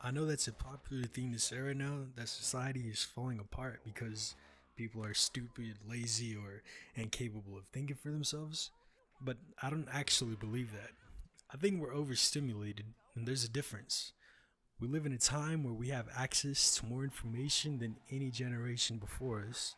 I know that's a popular thing to say right now, that society is falling apart because people are stupid, lazy, or incapable of thinking for themselves. But I don't actually believe that. I think we're overstimulated, and there's a difference. We live in a time where we have access to more information than any generation before us.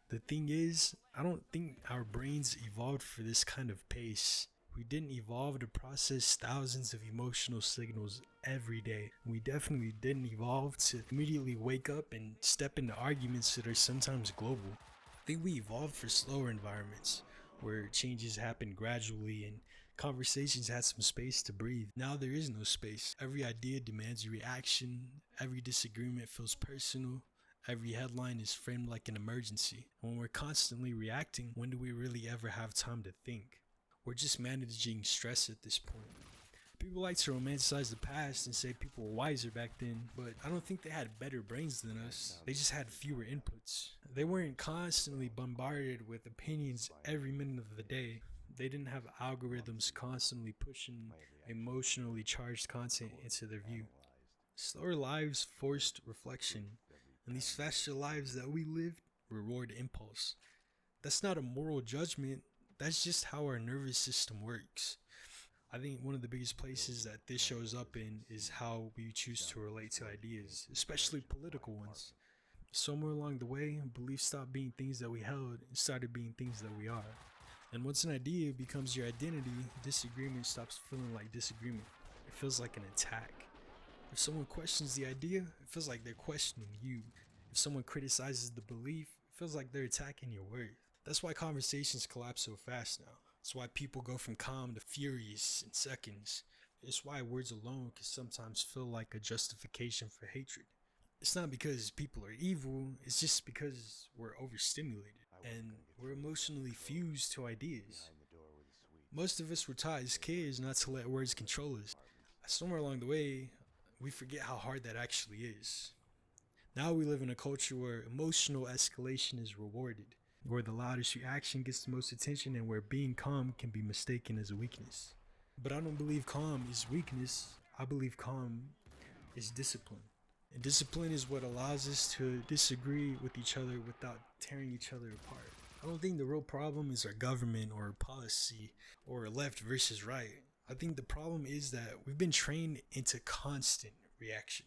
The thing is, I don't think our brains evolved for this kind of pace. We didn't evolve to process thousands of emotional signals every day. We definitely didn't evolve to immediately wake up and step into arguments that are sometimes global. I think we evolved for slower environments where changes happen gradually and conversations had some space to breathe. Now there is no space. Every idea demands a reaction, every disagreement feels personal, every headline is framed like an emergency. When we're constantly reacting, when do we really ever have time to think? We're just managing stress at this point. People like to romanticize the past and say people were wiser back then, but I don't think they had better brains than us. They just had fewer inputs. They weren't constantly bombarded with opinions every minute of the day. They didn't have algorithms constantly pushing emotionally charged content into their view. Slower lives forced reflection, and these faster lives that we lived reward impulse. That's not a moral judgment, that's just how our nervous system works. I think one of the biggest places that this shows up in is how we choose to relate to ideas, especially political ones. Somewhere along the way, beliefs stopped being things that we held and started being things that we are. And once an idea becomes your identity, disagreement stops feeling like disagreement. It feels like an attack. If someone questions the idea, it feels like they're questioning you. If someone criticizes the belief, it feels like they're attacking your worth. That's why conversations collapse so fast now. It's why people go from calm to furious in seconds. It's why words alone can sometimes feel like a justification for hatred. It's not because people are evil, it's just because we're overstimulated and we're emotionally fused to ideas. Most of us were taught as kids not to let words control us. Somewhere along the way, we forget how hard that actually is. Now we live in a culture where emotional escalation is rewarded, where the loudest reaction gets the most attention, and where being calm can be mistaken as a weakness. But I don't believe calm is weakness. I believe calm is discipline. And discipline is what allows us to disagree with each other without tearing each other apart. I don't think the real problem is our government or policy or left versus right. I think the problem is that we've been trained into constant reaction.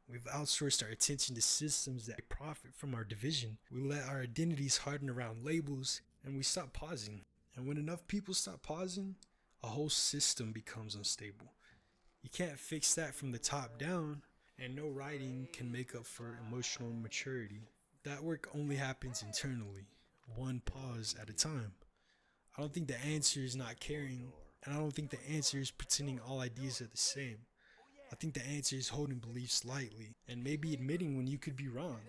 We've outsourced our attention to systems that profit from our division. We let our identities harden around labels and we stop pausing. And when enough people stop pausing, a whole system becomes unstable. You can't fix that from the top down, and no writing can make up for emotional maturity. That work only happens internally, one pause at a time. I don't think the answer is not caring, and I don't think the answer is pretending all ideas are the same. I think the answer is holding beliefs lightly, and maybe admitting when you could be wrong.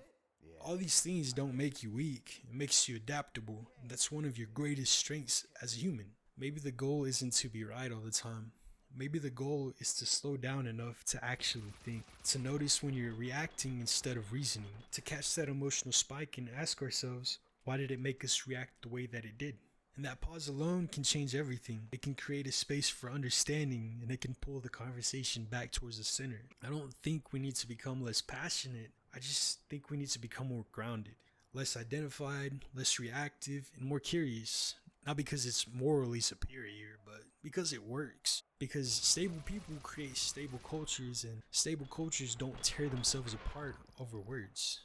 All these things don't make you weak, it makes you adaptable, and that's one of your greatest strengths as a human. Maybe the goal isn't to be right all the time. Maybe the goal is to slow down enough to actually think, to notice when you're reacting instead of reasoning, to catch that emotional spike and ask ourselves, why did it make us react the way that it did? And that pause alone can change everything. It can create a space for understanding and it can pull the conversation back towards the center. I don't think we need to become less passionate. I just think we need to become more grounded, less identified, less reactive, and more curious. Not because it's morally superior, but because it works. Because stable people create stable cultures, and stable cultures don't tear themselves apart over words.